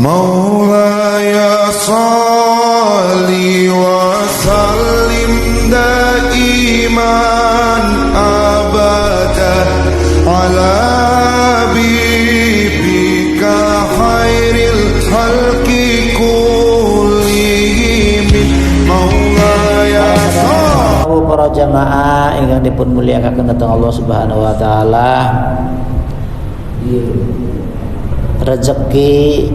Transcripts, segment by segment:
Maulaya salli wa sallim daiman abadan ala habibika khairil khalqi kullihim. Maulaya salli. Para jamaah ingkang dipun mulyakaken datang Allah Subhanahu wa taala, rezeki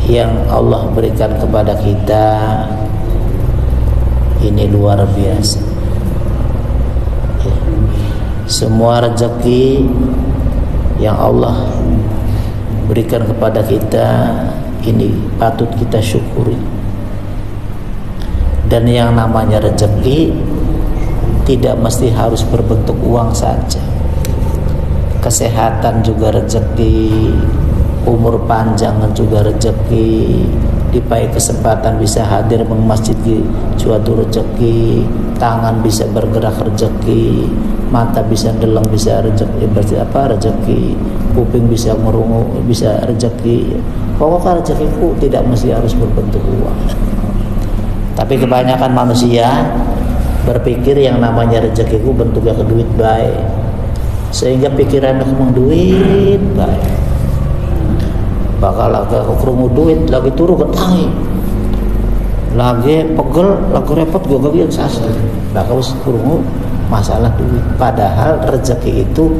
yang Allah berikan kepada kita ini luar biasa. Semua rezeki yang Allah berikan kepada kita ini patut kita syukuri. Dan yang namanya rezeki tidak mesti harus berbentuk uang saja. Kesehatan juga rezeki, umur panjang juga rezeki, dipakai kesempatan bisa hadir masjid suatu rezeki, tangan bisa bergerak rezeki, mata bisa deleng bisa rezeki, rezeki, kuping bisa merungu bisa rezeki. Pokoknya rezekiku tidak mesti harus berbentuk uang. Tapi kebanyakan manusia berpikir yang namanya rezekiku bentuknya ke duit baik, sehingga pikirannya kemang duit baik. Bakal lagi kerungu duit, lagi turu ketangi, lagi pegel, lagi repot gue gagian sasa. Bakal kerungu masalah duit. Padahal rezeki itu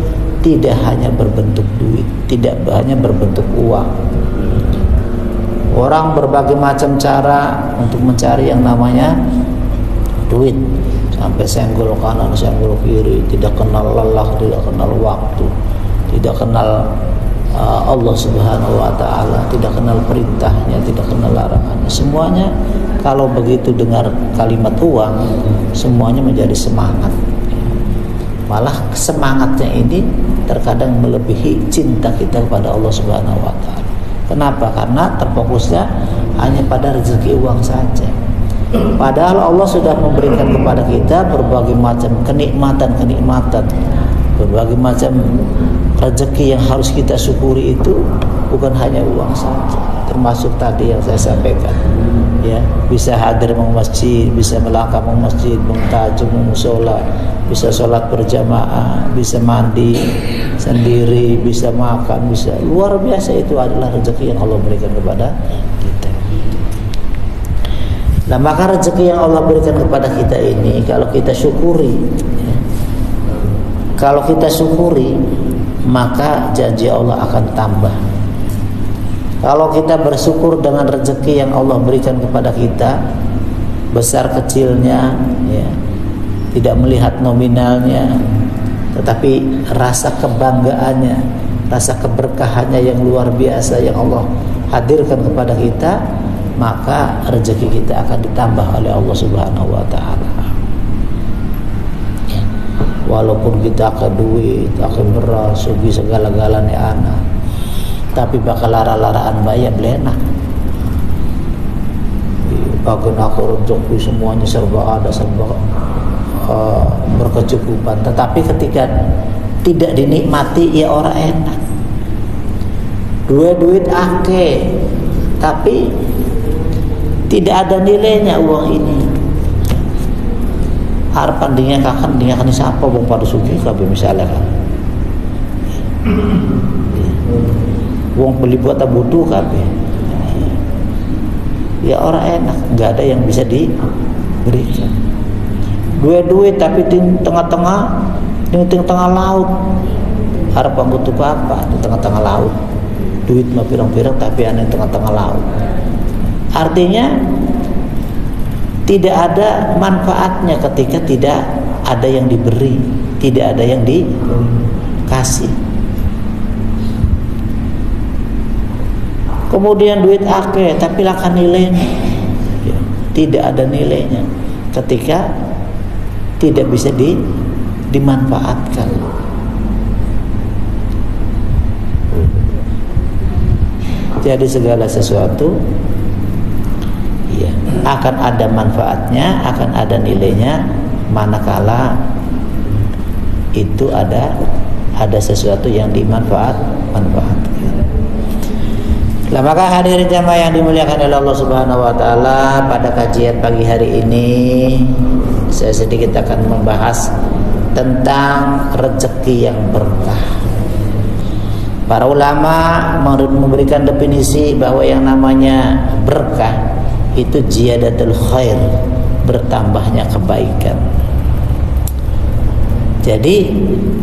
tidak hanya berbentuk duit, tidak hanya berbentuk uang. Orang berbagai macam cara untuk mencari yang namanya duit, sampai senggol kanan, senggol kiri, tidak kenal lelah, tidak kenal waktu, tidak kenal Allah Subhanahu wa taala, tidak kenal perintahnya, tidak kenal larangannya. Semuanya kalau begitu dengar kalimat uang, semuanya menjadi semangat. Malah semangatnya ini terkadang melebihi cinta kita kepada Allah Subhanahu wa taala. Kenapa? Karena terfokusnya hanya pada rezeki uang saja. Padahal Allah sudah memberikan kepada kita berbagai macam kenikmatan, berbagai macam rezeki yang harus kita syukuri. Itu bukan hanya uang saja, termasuk tadi yang saya sampaikan, ya, bisa hadir ke masjid, bisa melangkah ke masjid, mentajum musola, bisa sholat berjamaah, bisa mandi sendiri, bisa makan, bisa luar biasa. Itu adalah rezeki yang Allah berikan kepada kita. Nah, maka rezeki yang Allah berikan kepada kita ini kalau kita syukuri, ya, kalau kita syukuri, maka janji Allah akan tambah. Kalau kita bersyukur dengan rezeki yang Allah berikan kepada kita, besar kecilnya, ya, tidak melihat nominalnya, tetapi rasa kebanggaannya, rasa keberkahannya yang luar biasa yang Allah hadirkan kepada kita, maka rezeki kita akan ditambah oleh Allah Subhanahu wa taala. Walaupun kita akan duit, akan beras, sugi segala-galanya anak, tapi bakal lara-laraan bayar belena. Bagian aku rezeki semuanya serba ada, serba berkecukupan. Tetapi ketika tidak dinikmati, ya orang enak. Duit ake, tapi tidak ada nilainya uang ini. Harapan dia kan siapa bang pada sugi kabeh misalnya kan. Uang beli buat butuh kabeh. Ya orang enak, nggak ada yang bisa diberikan. Duit tapi di tengah laut. Harapan butuh apa? Di tengah-tengah laut. Duit mah pirang-pirang tapi aneh tengah-tengah laut. Artinya tidak ada manfaatnya ketika tidak ada yang diberi, tidak ada yang dikasih. Kemudian duit ake tapi lakan nilainya, ya, tidak ada nilainya ketika tidak bisa dimanfaatkan. Jadi segala sesuatu, ya, akan ada manfaatnya, akan ada nilainya manakala itu ada sesuatu yang dimanfaatkan. Nah, maka hadirin jamaah yang dimuliakan oleh Allah Subhanahu wa taala, pada kajian pagi hari ini saya sedikit akan membahas tentang rezeki yang berkah. Para ulama memberikan definisi bahwa yang namanya berkah itu ziyadatul khair, bertambahnya kebaikan. Jadi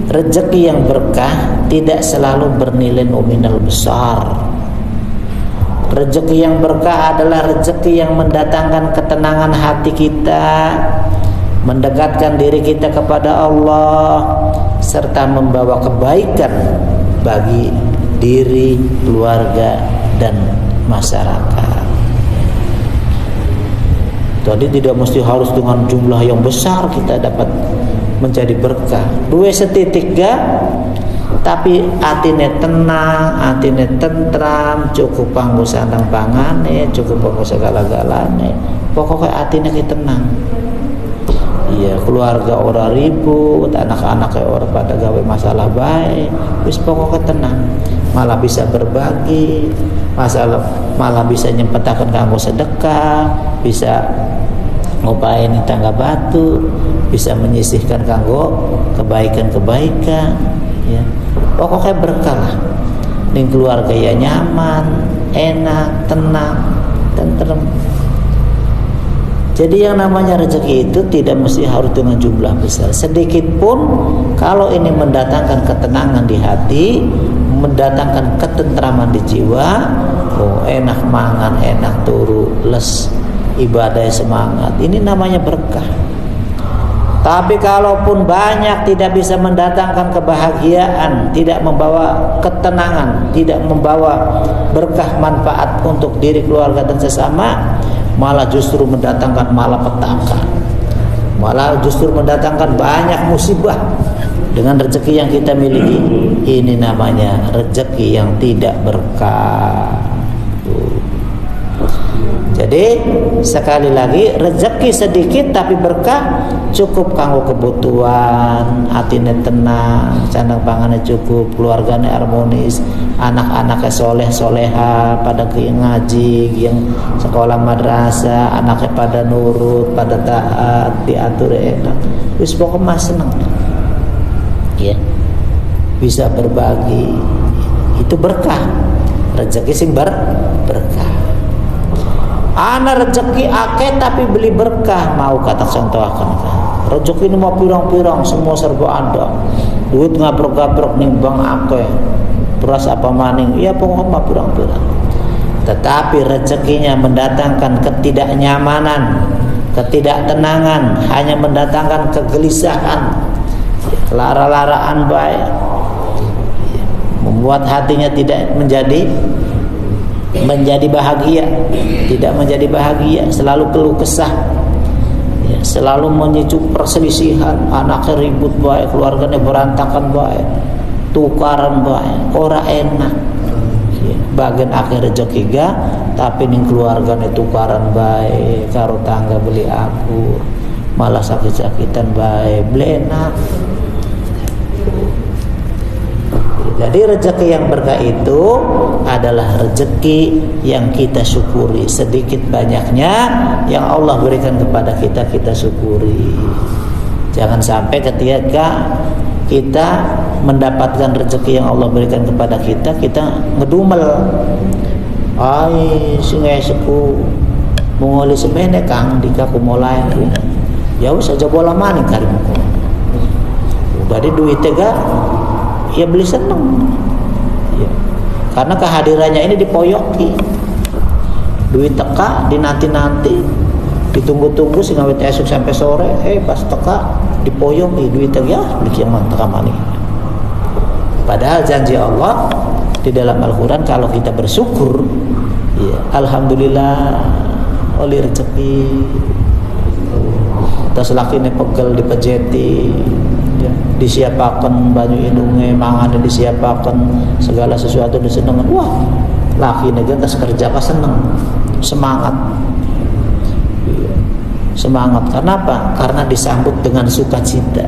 rezeki yang berkah tidak selalu bernilai nominal besar. Rezeki yang berkah adalah rezeki yang mendatangkan ketenangan hati kita, mendekatkan diri kita kepada Allah, serta membawa kebaikan bagi diri, keluarga, dan masyarakat. Jadi tidak mesti harus dengan jumlah yang besar kita dapat menjadi berkah. Duwe setitik ga, tapi atine tenang, atine tentram, cukup kanggo sandang pangane, cukup kanggo segala-galane. Pokoknya atine ki tenang. Iya, keluarga ora ribut, anak-anak ora pada gawe masalah baik, wis pokoknya tenang. Malah bisa berbagi, malah bisa nyempetaken kanggo sedekah, bisa ngopaini tangga batu, bisa menyisihkan kanggo kebaikan-kebaikan, ya. Pokoknya berkah lah. Ning keluarga ya nyaman, enak, tenang, tentrem. Jadi yang namanya rezeki itu tidak mesti harus dengan jumlah besar. Sedikit pun kalau ini mendatangkan ketenangan di hati, mendatangkan ketentraman di jiwa, oh enak mangan, enak turu, les, ibadah semangat. Ini namanya berkah. Tapi kalaupun banyak tidak bisa mendatangkan kebahagiaan, tidak membawa ketenangan, tidak membawa berkah manfaat untuk diri, keluarga, dan sesama, malah justru mendatangkan malapetaka, malah justru mendatangkan banyak musibah dengan rezeki yang kita miliki. Ini namanya rezeki yang tidak berkah. Jadi sekali lagi, rezeki sedikit tapi berkah, cukup kanggo kebutuhan, atine tenang, sandang pangane cukup, keluarganya harmonis, anak-anaknya soleh soleha, pada ngaji, yang sekolah madrasah, anaknya pada nurut, pada taat, diatur enak, wis pokoknya mas seneng, ya, bisa berbagi, itu berkah, rezeki sing berkah. Ana rezeki akeh tapi beli berkah, mau kata contohaken. Rezeki ini mau pirang-pirang, semua serba ada. Duit ngabrok-gabrok ning bank akeh. Beras apa maning, iya pokoknya mau pirang-pirang. Tetapi rezekinya mendatangkan ketidaknyamanan, ketidaktenangan, hanya mendatangkan kegelisahan, lara-laraan baik, membuat hatinya tidak menjadi bahagia, tidak menjadi bahagia, selalu keluh kesah, ya, selalu memicu perselisihan, anaknya ribut baik, keluarganya berantakan baik, tukaran baik, ora enak, ya, bagian akhir rezeki ga, tapi ning keluarganya tukaran baik, karo tangga beli aku, malah sakit-sakitan baik, beli enak. Jadi rezeki yang berkah itu adalah rezeki yang kita syukuri, sedikit banyaknya yang Allah berikan kepada kita, kita syukuri. Jangan sampai ketika kita mendapatkan rezeki yang Allah berikan kepada kita, kita ngedumel. Ai sungai seku mengoli semene kang dikaku mulai. Ya wis aja bola maning karimuku. Dari duit tega ya beli seneng, ya. Karena kehadirannya ini dipoyoki, duit teka dinanti-nanti, ditunggu-tunggu sehingga wit esok sampai sore, pas teka dipoyoki duit teka, ya beli yang teka mani. Padahal janji Allah di dalam Al-Quran, kalau kita bersyukur, ya, alhamdulillah oleh rezeki, tas lakine pegel dipejeti, ya, disiapakan baju hidungnya, mangan disiapakan, segala sesuatu disenengan. Wah, laki negara tas kerja pas seneng, semangat, semangat. Kenapa? Karena disambut dengan sukacita,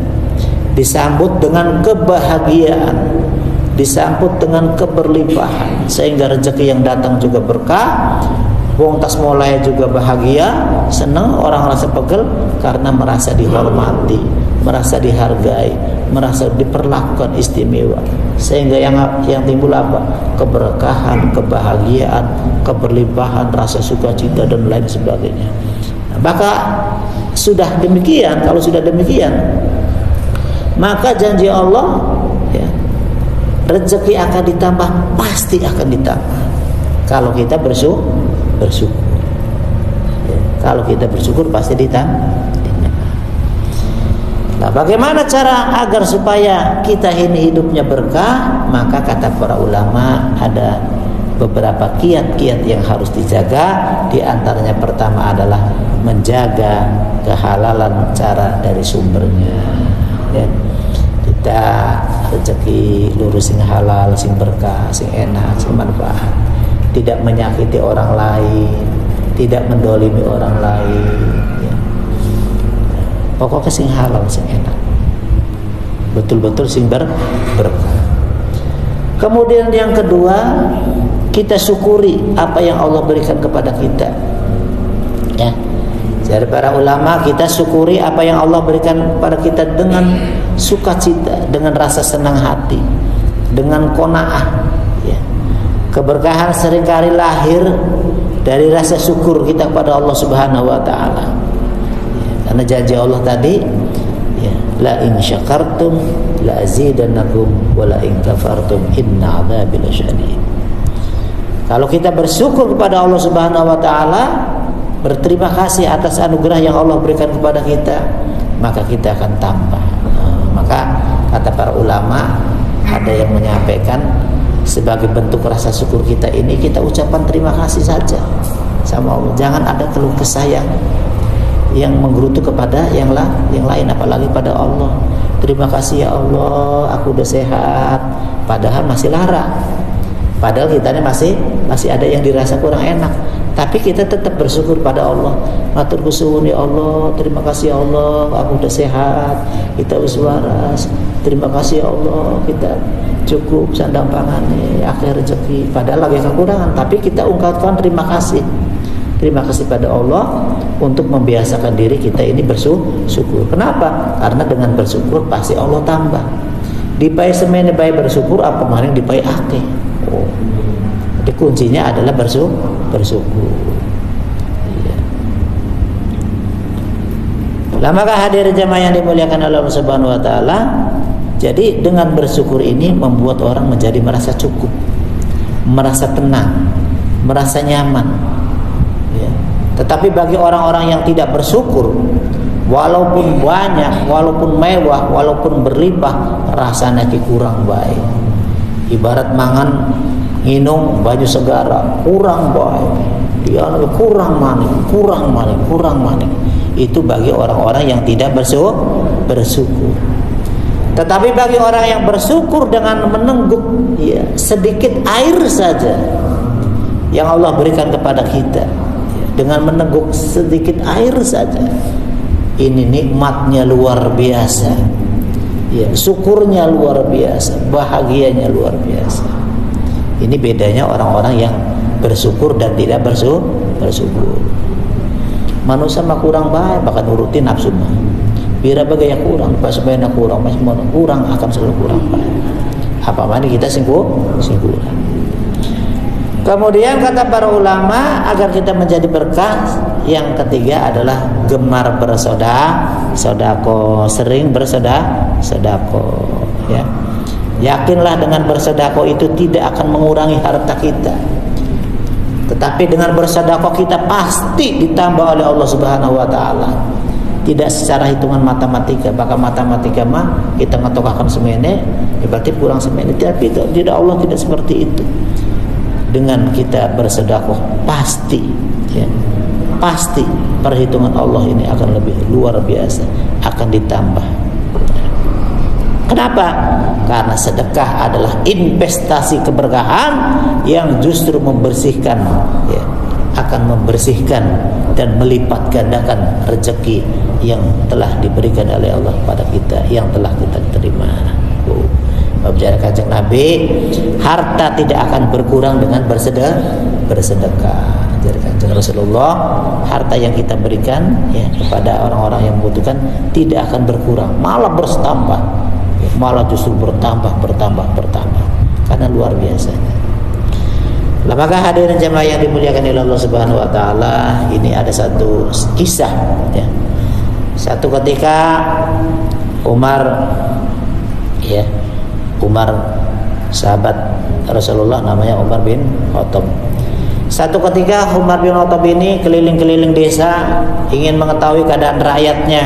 disambut dengan kebahagiaan, disambut dengan keberlimpahan sehingga rezeki yang datang juga berkah. Wong tas mulai juga bahagia, senang, orang rasa pegel karena merasa dihormati, merasa dihargai, merasa diperlakukan istimewa. Sehingga yang timbul apa? Keberkahan, kebahagiaan, keberlimpahan, rasa sukacita dan lain sebagainya. Maka sudah demikian, kalau sudah demikian, maka janji Allah, ya, rezeki akan ditambah, pasti akan ditambah kalau kita bersyukur. Ya, kalau kita bersyukur pasti ditambah. Nah, bagaimana cara agar supaya kita ini hidupnya berkah? Maka kata para ulama ada beberapa kiat-kiat yang harus dijaga. Di antaranya pertama adalah menjaga kehalalan cara dari sumbernya. Ya. Kita rezeki lurus sing halal, sing berkah, sing enak, sing manfaat. Tidak menyakiti orang lain, tidak mendolimi orang lain. Ya. Pokoknya sing halal, sing enak, betul-betul sing berkah. Kemudian yang kedua, kita syukuri apa yang Allah berikan kepada kita. Ya, dari para ulama, kita syukuri apa yang Allah berikan kepada kita dengan sukacita, dengan rasa senang hati, dengan qanaah. Ya. Keberkahan seringkali lahir dari rasa syukur kita kepada Allah Subhanahu wa taala. Ya, karena janji Allah tadi, ya, la in syakartum la azidannakum wa la in kafartum inna 'adzabi lasyadid. Kalau kita bersyukur kepada Allah Subhanahu wa taala, berterima kasih atas anugerah yang Allah berikan kepada kita, maka kita akan tambah. Maka kata para ulama, ada yang menyampaikan sebagai bentuk rasa syukur kita ini, kita ucapan terima kasih saja sama Allah. Jangan ada keluh kesah yang menggerutu kepada yang lain, apalagi pada Allah. Terima kasih ya Allah, aku udah sehat, padahal masih lara. Padahal kita ini masih ada yang dirasa kurang enak, tapi kita tetap bersyukur pada Allah. Matur nuwun ya Allah, terima kasih ya Allah, aku udah sehat, kita wis waras. Terima kasih ya Allah, kita cukup sandang pangan, akhir rezeki. Padahal lagi kekurangan, tapi kita ungkapkan terima kasih. Terima kasih pada Allah untuk membiasakan diri kita ini bersyukur. Kenapa? Karena dengan bersyukur pasti Allah tambah. Dipai semene bae bersyukur, apa maring dipai akeh. Oh. Jadi kuncinya adalah bersyukur. Iya. Lah maka hadir jamaah yang dimuliakan Allah Subhanahu wa taala, jadi dengan bersyukur ini membuat orang menjadi merasa cukup, merasa tenang, merasa nyaman. Ya. Tetapi bagi orang-orang yang tidak bersyukur, walaupun banyak, walaupun mewah, walaupun berlimpah, rasanya kurang baik. Ibarat mangan, minum, baju segara, kurang baik. Dia kurang maning. Itu bagi orang-orang yang tidak bersyukur. Tetapi bagi orang yang bersyukur dengan menengguk, ya, sedikit air saja yang Allah berikan kepada kita, ya, dengan menengguk sedikit air saja, ini nikmatnya luar biasa, ya, syukurnya luar biasa, bahagianya luar biasa. Ini bedanya orang-orang yang bersyukur dan tidak bersyukur. Manusia mah kurang baik, bahkan nurutin nafsu mah. Bira bagaya kurang, pas bayana kurang, masih mau kurang akan selalu kurang baik. Apa mana kita singkuran. Kemudian kata para ulama, agar kita menjadi berkah, yang ketiga adalah gemar bersedekah, sering bersedekah, ya. Yakinlah dengan bersedekah itu tidak akan mengurangi harta kita. Tetapi dengan bersedekah kita pasti ditambah oleh Allah Subhanahu wa taala. Tidak secara hitungan matematika, bahkan matematika mah kita ngetokakan semene, berarti kurang semene. Tapi tidak, Allah tidak seperti itu. Dengan kita bersedekah pasti, ya, pasti perhitungan Allah ini akan lebih luar biasa, akan ditambah. Kenapa? Karena sedekah adalah investasi keberkahan yang justru membersihkan, ya, akan membersihkan dan melipat gandakan rezeki yang telah diberikan oleh Allah kepada kita, yang telah kita terima. Bicara Kanjeng Nabi, harta tidak akan berkurang dengan bersedekah. Dari Kanjeng Rasulullah, harta yang kita berikan ya kepada orang-orang yang membutuhkan tidak akan berkurang, malah bertambah, malah justru bertambah karena luar biasanya. Maka hadirin jemaah yang dimuliakan oleh Allah Subhanahu wa taala, ini ada satu kisah ya. Satu ketika Umar sahabat Rasulullah namanya Umar bin Khattab. Satu ketika Umar bin Khattab ini keliling-keliling desa ingin mengetahui keadaan rakyatnya,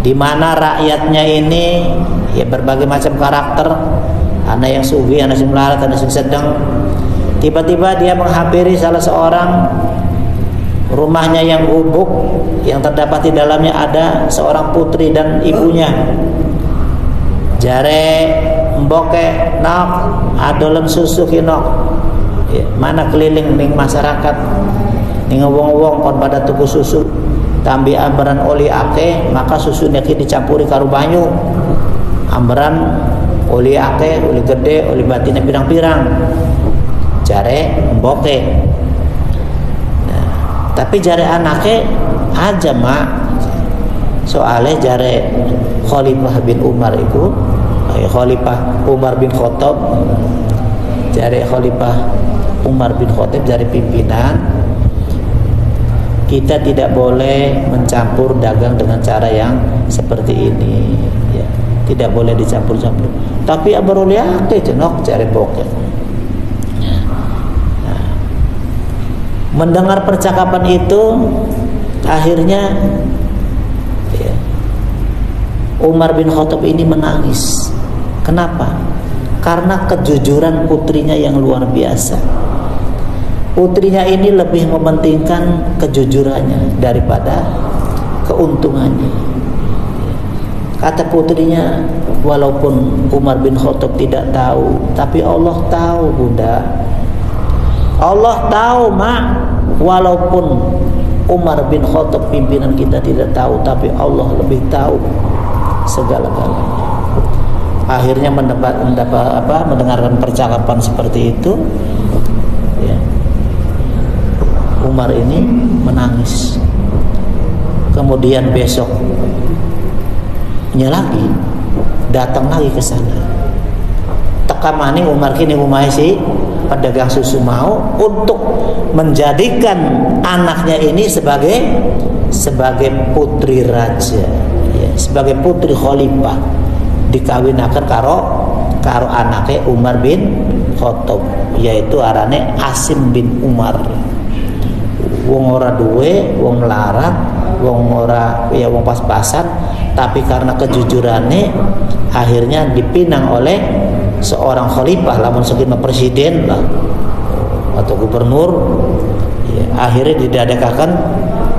di mana rakyatnya ini ya berbagai macam karakter, ada yang sugi, ada yang melarat, ada yang sedang. Tiba-tiba dia menghampiri salah seorang rumahnya yang gubuk, yang terdapat di dalamnya ada seorang putri dan ibunya. Jare mboke nok adolem susu kinok ya, mana keliling ning masyarakat ning wong-wong kon pada tuku susu tambi ambaran oli ake, maka susunya ki dicampuri karo banyu, ambaran oli ake, oli gede, oli batinnya pirang-pirang, jare mboke. Nah, tapi jare anake aja mak, soalnya jare Khalifah bin Umar itu, Khalifah Umar bin Khattab, jare Khalifah Umar bin Khattab, jare pimpinan, kita tidak boleh mencampur dagang dengan cara yang seperti ini ya. Tidak boleh dicampur-campur. Tapi abaroleh ake cenok jare boke. Nah, mendengar percakapan itu akhirnya ya, Umar bin Khattab ini menangis. Kenapa? Karena kejujuran putrinya yang luar biasa. Putrinya ini lebih mementingkan kejujurannya daripada keuntungannya. Kata putrinya, walaupun Umar bin Khattab tidak tahu, tapi Allah tahu bunda. Allah tahu mak, walaupun Umar bin Khattab pimpinan kita tidak tahu, tapi Allah lebih tahu segala-galanya. Akhirnya mendengarkan percakapan seperti itu ya, Umar ini menangis. Kemudian besoknya lagi datang lagi ke sana. Tekamani Umar kini umai si pedagang susu mau untuk menjadikan anaknya ini sebagai putri raja ya, sebagai putri khalifah, dikawinakan karo anaknya Umar bin Khattab, yaitu arane Asim bin Umar. Wong ora duwe, wong melarat, wong ora ya wong pas-pasan, tapi karena kejujurannya akhirnya dipinang oleh seorang khalifah, lamun saking presiden lah atau gubernur ya, akhirnya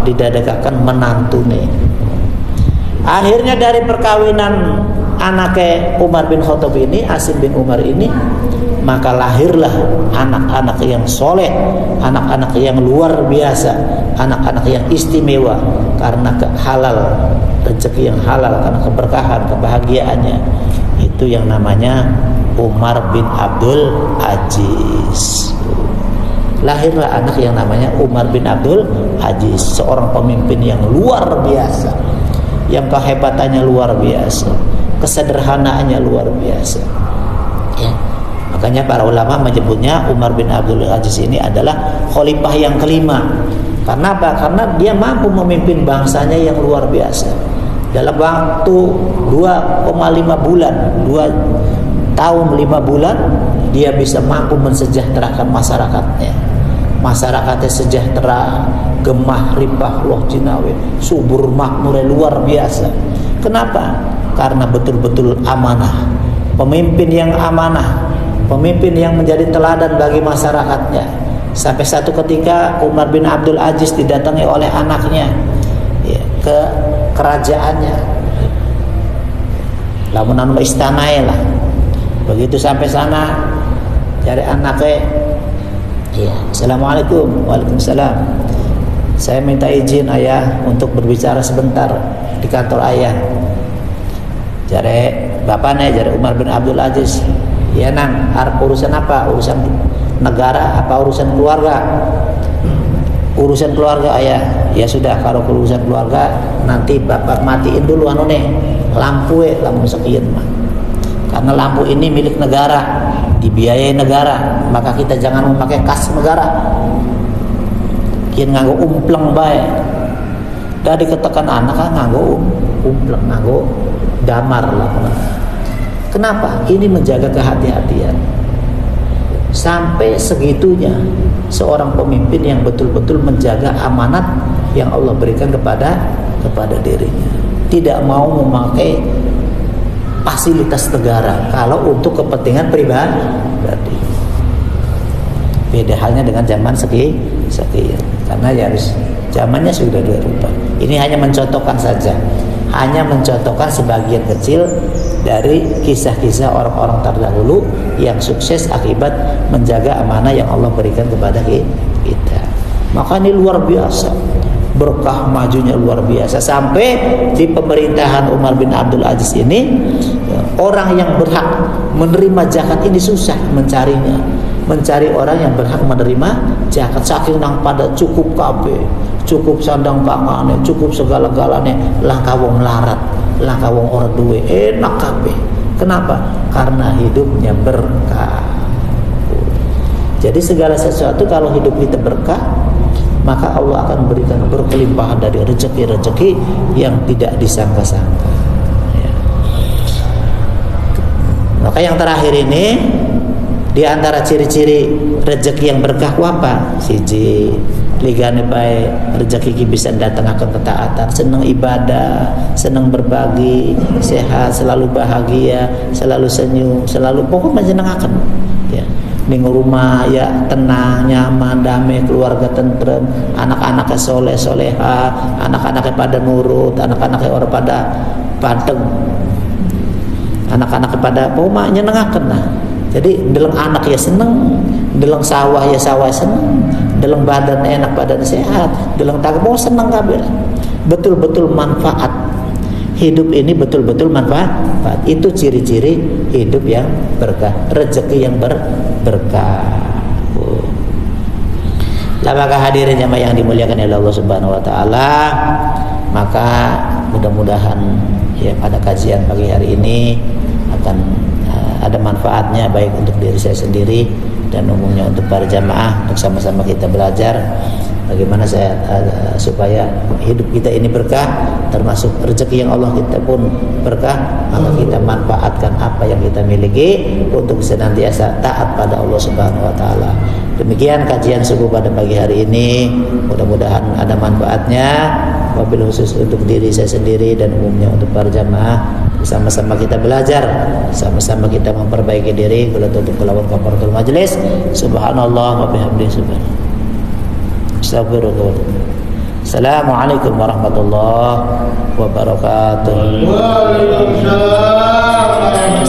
didadakakan menantune. Akhirnya dari perkawinan anaknya Umar bin Khattab ini, Asim bin Umar ini, maka lahirlah anak-anak yang soleh, anak-anak yang luar biasa, anak-anak yang istimewa karena halal, rezeki yang halal, karena keberkahan, kebahagiaannya. Itu yang namanya Umar bin Abdul Aziz. Lahirlah anak yang namanya Umar bin Abdul Aziz, seorang pemimpin yang luar biasa, yang kehebatannya luar biasa, kesederhanaannya luar biasa ya. Makanya para ulama menyebutnya Umar bin Abdul Aziz ini adalah khalifah yang kelima. Karena apa? Karena dia mampu memimpin bangsanya yang luar biasa. Dalam waktu 2,5 bulan, 2 tahun 5 bulan, dia bisa mampu mensejahterakan masyarakatnya. Masyarakatnya sejahtera, gemah ripah loh Cinawe, subur makmur luar biasa. Kenapa? Karena betul-betul amanah, pemimpin yang amanah, pemimpin yang menjadi teladan bagi masyarakatnya. Sampai satu ketika Umar bin Abdul Aziz didatangi oleh anaknya ya, ke kerajaannya, lamunan istanai lah. Begitu sampai sana, cari anaknya, ya, Assalamualaikum. Waalaikumsalam. Saya minta izin ayah untuk berbicara sebentar di kantor ayah. Jare bapaknya dari Umar bin Abdul Aziz, ya nang, urusan apa? Urusan negara apa urusan keluarga? Urusan keluarga ayah. Ya sudah, kalau urusan keluarga nanti bapak matiin dulu lampu sekian mah. Karena lampu ini milik negara, dibiayai negara, maka kita jangan memakai kas negara. Kian nganggo umpleng bae. Dari ketekan anak kan nganggo umpleng, nganggo damar lah. Kenapa? Ini menjaga kehati-hatian. Sampai segitunya seorang pemimpin yang betul-betul menjaga amanat yang Allah berikan kepada dirinya. Tidak mau memakai fasilitas negara kalau untuk kepentingan pribadi. Beda halnya dengan zaman sekian. Karena ya harus zamannya sudah berubah. Ini hanya mencontohkan saja. Hanya mencontohkan sebagian kecil dari kisah-kisah orang-orang terdahulu yang sukses akibat menjaga amanah yang Allah berikan kepada kita. Maka ini luar biasa, berkah majunya luar biasa. Sampai di pemerintahan Umar bin Abdul Aziz ini, orang yang berhak menerima zakat ini susah mencarinya. Mencari orang yang berhak menerima zakat, saking nang pada cukup kabeh, cukup sandang pangane, cukup segala-galanya, langka wong larat, langka wong ora duwe, enak kabeh. Kenapa? Karena hidupnya berkah. Jadi segala sesuatu kalau hidup kita berkah, maka Allah akan berikan berkelimpahan dari rezeki-rezeki yang tidak disangka-sangka. Ya. Maka yang terakhir ini, di antara ciri-ciri rezeki yang berkah apa? Siji, ligane bae rezeki ki bisa datangkan ketaatan, senang ibadah, senang berbagi, sehat, selalu bahagia, selalu senyum, selalu pokoknya menyenangkan. Ya. Ning rumah ya tenang, nyaman, damai, keluarga tentrem, anak-anaknya soleh soleha, anak-anaknya pada nurut, anak-anaknya orang pada padeng, anak-anaknya pada pokoknya nyenengkan lah. Jadi dalam anak ya seneng, dalam sawah ya sawah seneng, dalam badan enak badan sehat, dalam takbir seneng kabeh. Betul-betul manfaat. Hidup ini betul-betul manfaat. Itu ciri-ciri hidup yang berkah, rezeki yang berkah. Lah maka hadirin jamaah yang dimuliakan oleh Allah Subhanahu wa taala, maka mudah-mudahan ya pada kajian pagi hari ini akan ada manfaatnya baik untuk diri saya sendiri dan umumnya untuk para jamaah, untuk sama-sama kita belajar bagaimana supaya hidup kita ini berkah, termasuk rezeki yang Allah kita pun berkah, maka kita manfaatkan apa yang kita miliki untuk senantiasa taat pada Allah Subhanahu wa taala. Demikian kajian subuh pada pagi hari ini, mudah-mudahan ada manfaatnya, wabil khusus untuk diri saya sendiri dan umumnya untuk para jamaah. Sama-sama kita belajar, sama-sama kita memperbaiki diri. Kalau untuk melawan kafaratul majlis, subhanallah wa bihamdihi subhanallah. Astagfirullah. Assalamualaikum warahmatullahi wabarakatuh. Waalaikumsalam.